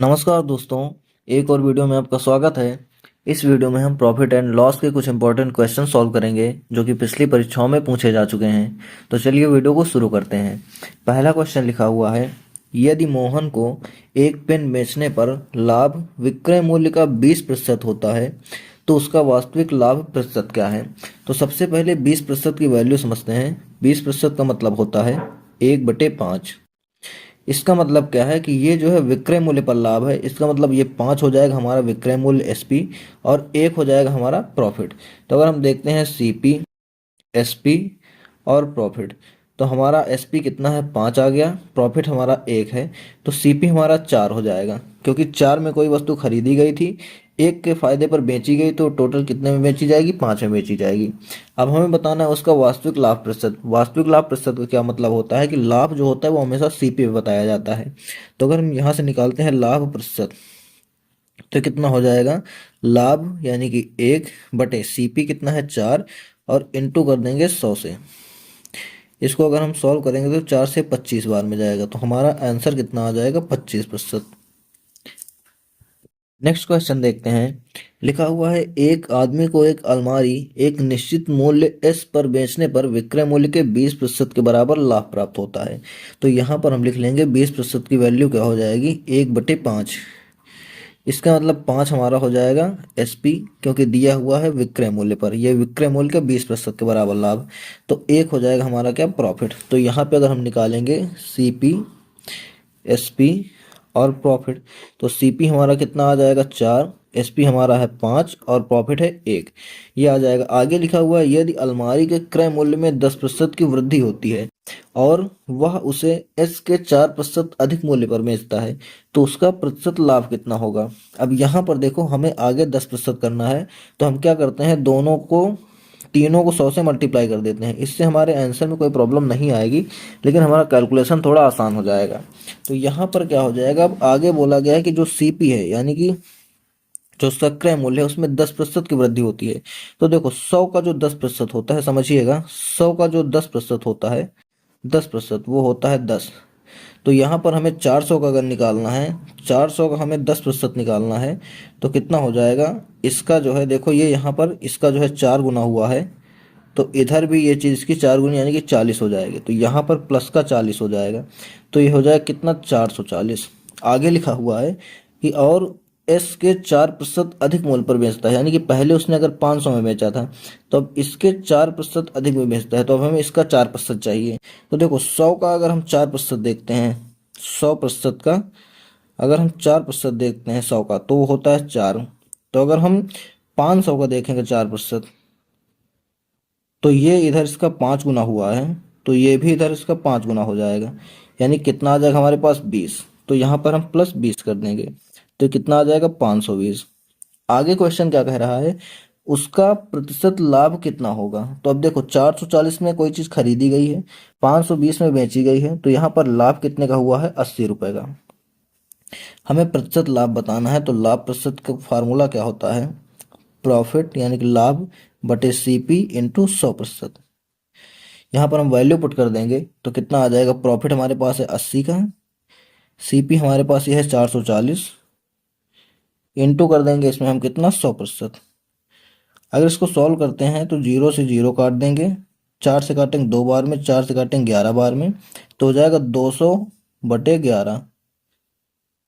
नमस्कार दोस्तों, एक और वीडियो में आपका स्वागत है। इस वीडियो में हम प्रॉफिट एंड लॉस के कुछ इंपॉर्टेंट क्वेश्चन सॉल्व करेंगे जो कि पिछली परीक्षाओं में पूछे जा चुके हैं। तो चलिए वीडियो को शुरू करते हैं। पहला क्वेश्चन लिखा हुआ है, यदि मोहन को एक पेन बेचने पर लाभ विक्रय मूल्य का 20% होता है तो उसका वास्तविक लाभ प्रतिशत क्या है। तो सबसे पहले 20% की वैल्यू समझते हैं। 20% का मतलब होता है 1/5। इसका मतलब क्या है कि ये जो है विक्रय मूल्य पर लाभ है। इसका मतलब ये 5 हो जाएगा हमारा विक्रय मूल्य एसपी और 1 हो जाएगा हमारा प्रॉफिट। तो अगर हम देखते हैं सीपी, एसपी और प्रॉफिट, तो हमारा एसपी कितना है, 5 आ गया। प्रॉफिट हमारा 1 है, तो सीपी हमारा 4 हो जाएगा क्योंकि 4 में कोई वस्तु खरीदी गई थी, 1 के फायदे पर बेची गई, तो टोटल कितने में बेची जाएगी, 5 में बेची जाएगी। अब हमें बताना है उसका वास्तविक लाभ प्रतिशत। वास्तविक लाभ प्रतिशत का क्या मतलब होता है कि लाभ जो होता है वो हमेशा सीपी पे बताया जाता है। तो अगर हम यहाँ से निकालते हैं लाभ प्रतिशत, तो कितना हो जाएगा, लाभ यानी कि 1/सीपी कितना है, 4, और इंटू कर देंगे 100 से। इसको अगर हम सॉल्व करेंगे तो 4 से 25 बार में जाएगा, तो हमारा आंसर कितना आ जाएगा, 25%। नेक्स्ट क्वेश्चन देखते हैं। लिखा हुआ है, एक आदमी को एक अलमारी एक निश्चित मूल्य एस पर बेचने पर विक्रय मूल्य के 20% के बराबर लाभ प्राप्त होता है। तो यहाँ पर हम लिख लेंगे 20% की वैल्यू क्या हो जाएगी, 1/5। इसका मतलब 5 हमारा हो जाएगा एसपी, क्योंकि दिया हुआ है विक्रय मूल्य पर, यह विक्रय मूल्य का 20% के बराबर लाभ। तो 1 हो जाएगा हमारा क्या, प्रॉफिट। तो यहाँ पे अगर हम निकालेंगे सीपी, एसपी और प्रॉफिट, तो सीपी हमारा कितना आ जाएगा, 4, एसपी हमारा है 5 और प्रॉफिट है 1। ये आ जाएगा। आगे लिखा हुआ है, यदि अलमारी के क्रय मूल्य में 10% की वृद्धि होती है और वह उसे एस के 4% अधिक मूल्य पर बेचता है तो उसका प्रतिशत लाभ कितना होगा। अब यहाँ पर देखो, हमें आगे 10% करना है, तो हम क्या करते हैं, तीनों को 100 से मल्टीप्लाई कर देते हैं। इससे हमारे आंसर में कोई प्रॉब्लम नहीं आएगी, लेकिन हमारा कैलकुलेशन थोड़ा आसान हो जाएगा। तो यहाँ पर क्या हो जाएगा, अब आगे बोला गया है कि जो सीपी है यानी कि जो उसका क्रय मूल्य है उसमें 10% की वृद्धि होती है। तो देखो, 100 का जो 10% होता है, समझिएगा, 100 का जो 10% होता है, 10% वो होता है 10। तो यहाँ पर हमें 400 का अगर निकालना है, 400 का हमें 10% निकालना है, तो कितना हो जाएगा, इसका जो है देखो, ये यहाँ पर इसका जो है 4 गुना हुआ है, तो इधर भी ये चीज़ इसकी 4 गुनी यानी कि 40 हो जाएगी। तो यहाँ पर प्लस का 40 हो जाएगा, तो ये हो जाएगा कितना, 440। आगे लिखा हुआ है कि और एस के 4% अधिक मूल्य पर बेचता है, यानी कि पहले उसने अगर 500 में बेचा था, तो अब इसके 4% अधिक में बेचता है, तो अब हमें इसका 4% चाहिए। तो देखो, 100 का अगर हम 4% देखते हैं, 100% का अगर हम 4% देखते हैं 100 का, तो वो होता है 4। तो अगर हम 500 का देखेंगे 4%, तो ये इधर इसका 5 गुना हुआ है, तो ये भी इधर इसका 5 गुना हो जाएगा, यानी कितना आ जाएगा हमारे पास, 20। तो यहाँ पर हम प्लस 20 कर देंगे, तो कितना आ जाएगा, 520। आगे क्वेश्चन क्या कह रहा है, उसका प्रतिशत लाभ कितना होगा। तो अब देखो, 440 में कोई चीज़ खरीदी गई है, 520 में बेची गई है, तो यहाँ पर लाभ कितने का हुआ है, 80 रुपये का। हमें प्रतिशत लाभ बताना है, तो लाभ प्रतिशत का फार्मूला क्या होता है, प्रॉफिट यानी कि लाभ बटे सीपी इंटू 100%। यहाँ पर हम वैल्यू पुट कर देंगे, तो कितना आ जाएगा, प्रॉफिट हमारे पास है 80 का, सीपी हमारे पास ये है 440, इंटू कर देंगे इसमें हम कितना, 100%। अगर इसको सॉल्व करते हैं तो 0 से 0 काट देंगे, 4 से काटेंगे 2 बार में, 4 से काटेंगे 11 बार में, तो हो जाएगा 200/11,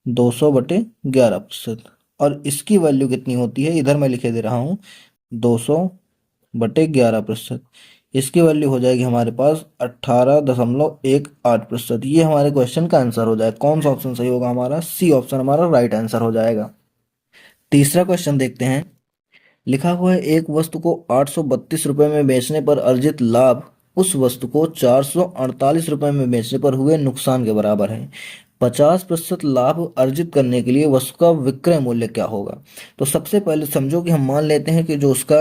200/11%। और इसकी वैल्यू कितनी होती है, इधर मैं लिखे दे रहा हूँ, 200/11%। इसकी वैल्यू हो जाएगी हमारे पास 18.18%। ये हमारे क्वेश्चन का आंसर हो जाएगा। कौन सा ऑप्शन सही होगा हमारा, सी ऑप्शन हमारा राइट आंसर हो जाएगा। तीसरा क्वेश्चन देखते हैं। लिखा हुआ है, एक वस्तु को 832 रुपये में बेचने पर अर्जित लाभ उस वस्तु को 448 रुपये में बेचने पर हुए नुकसान के बराबर है। 50% लाभ अर्जित करने के लिए वस्तु का विक्रय मूल्य क्या होगा। तो सबसे पहले समझो कि हम मान लेते हैं कि जो उसका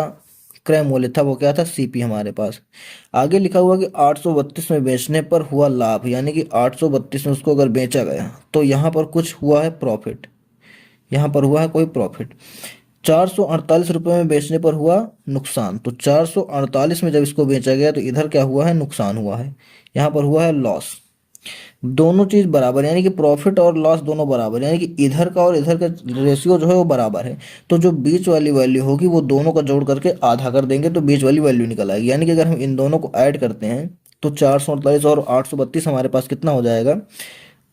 क्रय मूल्य था वो क्या था, सीपी हमारे पास। आगे लिखा हुआ कि 832 में बेचने पर हुआ लाभ, यानी कि 832 में उसको अगर बेचा गया तो यहाँ पर कुछ हुआ है प्रॉफिट, यहाँ पर हुआ है कोई प्रॉफिट। 448 रुपये में बेचने पर हुआ नुकसान, तो 448 में जब इसको बेचा गया तो इधर क्या हुआ है, नुकसान हुआ है, यहाँ पर हुआ है लॉस। दोनों चीज बराबर, यानी कि प्रॉफिट और लॉस दोनों बराबर, यानी कि इधर का और इधर का रेशियो जो है वो बराबर है। तो जो बीच वाली वैल्यू होगी वो दोनों का जोड़ करके आधा कर देंगे तो बीच वाली वैल्यू निकल आएगी। यानी कि अगर हम इन दोनों को ऐड करते हैं तो 448 और 832 हमारे पास कितना हो जाएगा,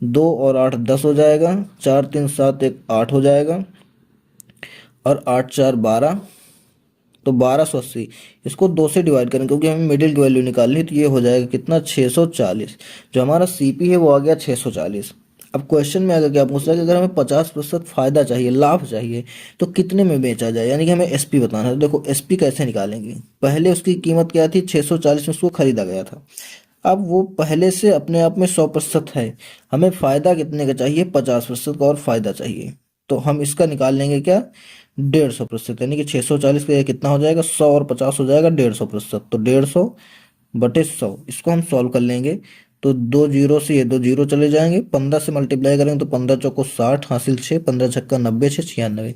2 और 8 10 हो जाएगा, 4 3 7 1 8 हो जाएगा, और 8 4 12, तो 1280। इसको 2 से डिवाइड करें क्योंकि हमें मिडिल की वैल्यू निकालनी है, तो ये हो जाएगा कितना, 640। जो हमारा सीपी है वो आ गया 640। अब क्वेश्चन में आगे क्या पूछ रहा है कि अगर हमें 50% फायदा चाहिए, लाभ चाहिए, तो कितने में बेचा जाए, यानी कि हमें एसपी बताना है। तो देखो एसपी कैसे निकालेंगे, पहले उसकी कीमत क्या थी, 640 में उसको खरीदा गया था। अब वो पहले से अपने आप में 100% है, हमें फायदा कितने का चाहिए, 50% का और फायदा चाहिए। तो हम इसका निकाल लेंगे क्या, 150%, यानी कि 640 का ये कितना हो जाएगा, 100 और 50 हो जाएगा 150%। तो 150/100 इसको हम सॉल्व कर लेंगे। तो 2 जीरो से ये 2 जीरो चले जाएंगे, 15 से मल्टीप्लाई करेंगे तो 15 चौको 60, हासिल 6, 15 छक्का 90, 6 96,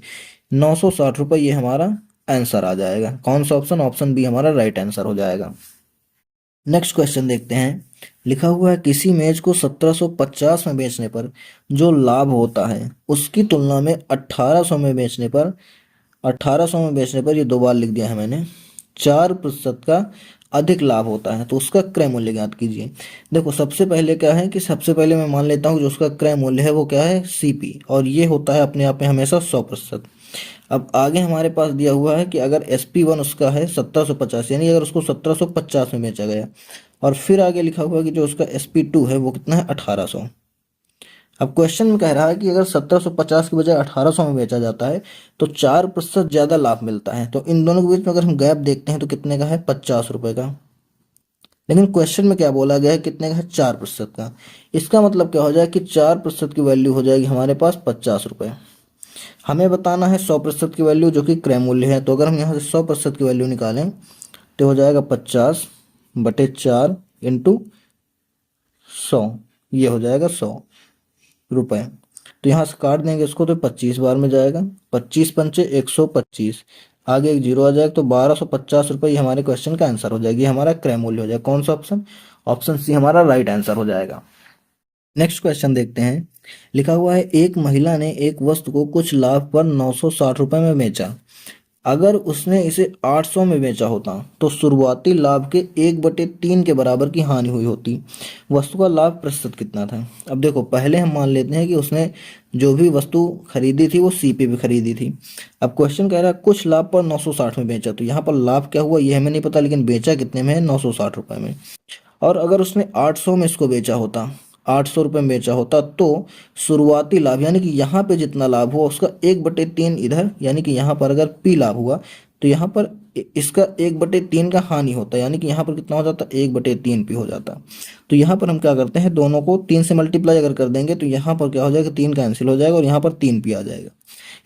960 रुपये ये हमारा आंसर आ जाएगा। कौन सा ऑप्शन, ऑप्शन बी हमारा राइट आंसर हो जाएगा। नेक्स्ट क्वेश्चन देखते हैं। लिखा हुआ है किसी मेज को 1750 में बेचने पर जो लाभ होता है उसकी तुलना में 1800 में बेचने पर, 1800 में बेचने पर, ये 2 बार लिख दिया है मैंने, 4% का अधिक लाभ होता है, तो उसका क्रय मूल्य ज्ञात कीजिए। देखो सबसे पहले क्या है कि सबसे पहले मैं मान लेता हूँ जो उसका क्रय मूल्य है वो क्या है, सीपी, और ये होता है अपने आप में हमेशा 100%। अब आगे हमारे पास दिया हुआ है कि अगर SP1 उसका है 1750, यानी अगर उसको 1750 में बेचा गया, और फिर आगे लिखा हुआ है कि जो उसका SP2 है वो कितना है, 1800। अब क्वेश्चन में कह रहा है कि अगर 1750 की बजाय 1800 में बेचा जाता है तो 4% ज़्यादा लाभ मिलता है। तो इन दोनों के बीच में अगर हम गैप देखते हैं तो कितने का है, 50 रुपये का। लेकिन क्वेश्चन में क्या बोला गया है, कितने का है, 4% का। इसका मतलब क्या हो जाए कि 4% की वैल्यू हो जाएगी हमारे पास 50 रुपये। हमें बताना है 100% की वैल्यू जो कि क्रय मूल्य है। तो अगर हम यहाँ से 100% की वैल्यू निकालें तो हो जाएगा 50/4 इंटू 100, ये हो जाएगा 100 रुपये। तो यहाँ से काट देंगे इसको तो 25 बार में जाएगा, 25 पंचे 125, आगे एक जीरो आ जाएगा, तो 1250 रुपये ये हमारे क्वेश्चन का आंसर हो जाएगी, हमारा क्रय मूल्य हो जाएगा। कौन सा ऑप्शन, ऑप्शन सी हमारा राइट आंसर हो जाएगा। नेक्स्ट क्वेश्चन देखते हैं। लिखा हुआ है एक महिला ने एक वस्तु को कुछ लाभ पर 960 रुपये में बेचा। अगर उसने इसे 800 में बेचा होता तो शुरुआती लाभ के 1/3 के बराबर की हानि हुई होती। वस्तु का लाभ प्रतिशत कितना था। अब देखो पहले हम मान लेते हैं कि उसने जो भी वस्तु खरीदी थी वो सीपी पे खरीदी थी। अब क्वेश्चन कह रहा है कुछ लाभ पर 960 में बेचा, तो यहाँ पर लाभ क्या हुआ ये हमें नहीं पता, लेकिन बेचा कितने में है, 960 रुपये में। और अगर उसने 800 में इसको बेचा होता, 800 रुपये में बेचा होता, तो शुरुआती लाभ यानी कि यहाँ पे जितना लाभ हुआ उसका 1/3 इधर, यानी कि यहाँ पर अगर पी लाभ हुआ तो यहाँ पर इसका 1/3 का हानि होता, यानी कि यहाँ पर कितना हो जाता, 1/3 पी हो जाता। तो यहाँ पर हम क्या करते हैं, दोनों को 3 से मल्टीप्लाई अगर कर देंगे तो यहाँ पर क्या हो जाएगा, 3 कैंसिल हो जाएगा और यहाँ पर 3 पी आ जाएगा।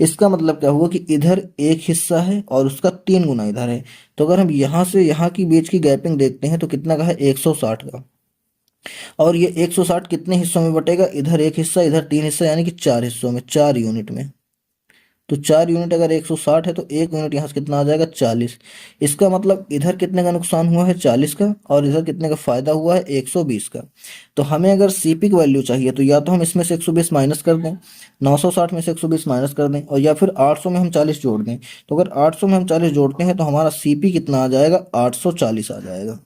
इसका मतलब क्या हुआ कि इधर एक हिस्सा है और उसका 3 गुना इधर है। तो अगर हम यहाँ से यहाँ की बीच की गैपिंग देखते हैं तो कितना का है, 160 का। और ये 160 कितने हिस्सों में बटेगा, इधर एक हिस्सा इधर 3 हिस्सा, यानी कि 4 हिस्सों में, 4 यूनिट में। तो 4 यूनिट अगर 160 है तो 1 यूनिट यहाँ से कितना आ जाएगा, 40। इसका मतलब इधर कितने का नुकसान हुआ है, 40 का, और इधर कितने का फायदा हुआ है, 120 का। तो हमें अगर सीपी की वैल्यू चाहिए तो या तो हम इसमें से 120 माइनस कर दें, 960 में से 120 माइनस कर दें, और या फिर 800 में हम 40 जोड़ दें। तो अगर 800 में हम 40 जोड़ते हैं तो हमारा सीपी कितना आ जाएगा, 840 आ जाएगा।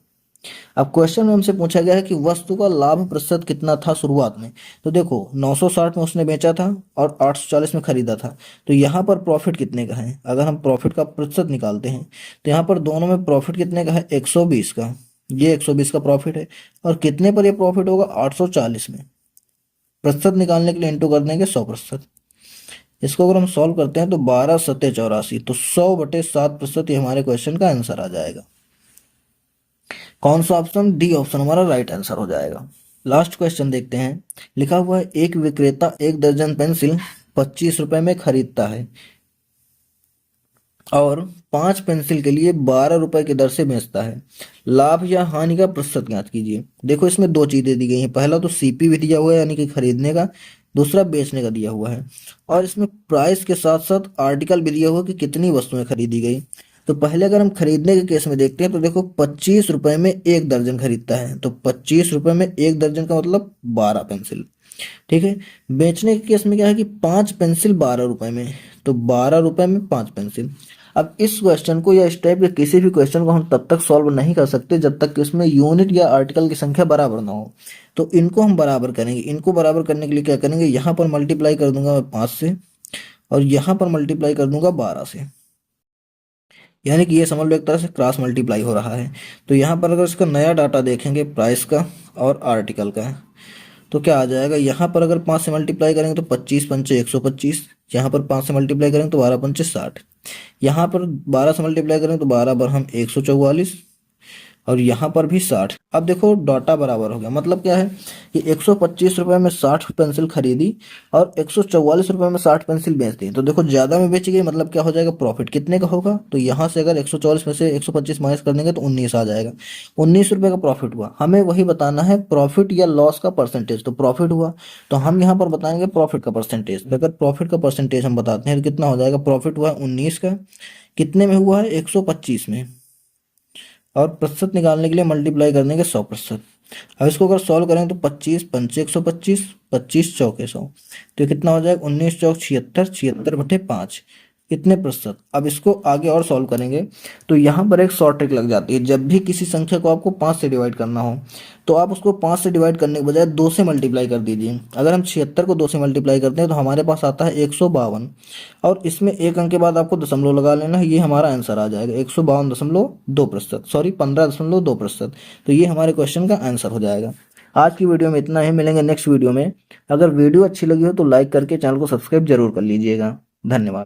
अब क्वेश्चन में हमसे पूछा गया है कि वस्तु का लाभ प्रतिशत कितना था शुरुआत में। तो देखो 960 में उसने बेचा था और 840 में खरीदा था, तो यहाँ पर प्रॉफिट कितने का है, अगर हम प्रॉफिट का प्रतिशत निकालते हैं तो यहाँ पर दोनों में प्रॉफिट कितने का है, 120 का। ये 120 का प्रॉफिट है, और कितने पर ये प्रॉफिट होगा, 840 में। प्रतिशत निकालने के लिए इंटू कर देंगे 100%। इसको अगर हम सॉल्व करते हैं तो 12×7=84, तो 100/7% ये हमारे क्वेश्चन का आंसर आ जाएगा। कौन सा ऑप्शन, डी ऑप्शन हमारा राइट आंसर हो जाएगा। लास्ट क्वेश्चन देखते हैं। लिखा हुआ है एक विक्रेता 1 दर्जन पेंसिल 25 रुपए में खरीदता है और 5 पेंसिल के लिए 12 रुपए की दर से बेचता है। लाभ या हानि का प्रतिशत ज्ञात कीजिए। देखो इसमें 2 चीजें दी गई हैं, पहला तो सीपी भी दिया हुआ है यानी कि खरीदने का, दूसरा बेचने का दिया हुआ है, और इसमें प्राइस के साथ साथ आर्टिकल भी दिया हुआ है कि कितनी वस्तुएं खरीदी गई। तो पहले अगर हम खरीदने के केस में देखते हैं तो देखो 25 रुपए में 1 दर्जन खरीदता है, तो 25 रुपए में 1 दर्जन का मतलब 12 पेंसिल। ठीक है। बेचने के केस में क्या है कि 5 पेंसिल 12 रुपए में, तो 12 रुपए में 5 पेंसिल। अब इस क्वेश्चन को या इस टाइप के किसी भी क्वेश्चन को हम तब तक सॉल्व नहीं कर सकते जब तक कि उसमें यूनिट या आर्टिकल की संख्या बराबर ना हो। तो इनको हम बराबर करेंगे। इनको बराबर करने के लिए क्या करेंगे, यहाँ पर मल्टीप्लाई कर दूंगा मैं 5 से, और यहाँ पर मल्टीप्लाई कर दूंगा 12 से। यानी कि ये समझ लो एक तरह से क्रॉस मल्टीप्लाई हो रहा है। तो यहाँ पर अगर इसका नया डाटा देखेंगे प्राइस का और आर्टिकल का, तो क्या आ जाएगा, यहाँ पर अगर 5 से मल्टीप्लाई करेंगे तो 25 पंचे 125, यहाँ पर 5 से मल्टीप्लाई करेंगे तो 12 पंचे 60, यहाँ पर 12 से मल्टीप्लाई करेंगे तो 12 बार हम 144, और यहाँ पर भी 60। अब देखो डाटा बराबर हो गया, मतलब क्या है कि 125 रुपये में 60 पेंसिल खरीदी और 144 रुपये में 60 पेंसिल बेच दी। तो देखो ज़्यादा में बेची गई, मतलब क्या हो जाएगा, प्रॉफिट कितने का होगा, तो यहाँ से अगर 144 में से 125 माइनस कर देंगे तो 19 आ जाएगा। 19 रुपये का प्रॉफिट हुआ। हमें वही बताना है प्रॉफिट या लॉस का परसेंटेज। तो प्रॉफिट हुआ तो हम यहाँ पर बताएंगे प्रॉफिट का परसेंटेज। तो अगर प्रॉफिट का परसेंटेज हम बताते हैं तो कितना हो जाएगा, प्रॉफिट हुआ है 19 का, कितने में हुआ है, 125 में, और प्रतिशत निकालने के लिए मल्टीप्लाई कर देंगे 100%। अब इसको अगर सॉल्व करें तो 25 पंचे 125, 25 चौके 100, तो कितना हो जाएगा, 19 चौक 76, 76 बटे 5, कितने प्रतिशत। अब इसको आगे और सॉल्व करेंगे तो यहाँ पर एक शॉर्ट ट्रिक लग जाती है। जब भी किसी संख्या को आपको 5 से डिवाइड करना हो तो आप उसको 5 से डिवाइड करने के बजाय 2 से मल्टीप्लाई कर दीजिए। अगर हम 76 को 2 से मल्टीप्लाई करते हैं तो हमारे पास आता है 152, और इसमें एक अंक के बाद आपको दशमलव लगा लेना है, ये हमारा आंसर आ जाएगा 152.2%, सॉरी 15.2%। तो ये हमारे क्वेश्चन का आंसर हो जाएगा। आज की वीडियो में इतना ही, मिलेंगे नेक्स्ट वीडियो में। अगर वीडियो अच्छी लगी हो तो लाइक करके चैनल को सब्सक्राइब जरूर कर लीजिएगा। धन्यवाद।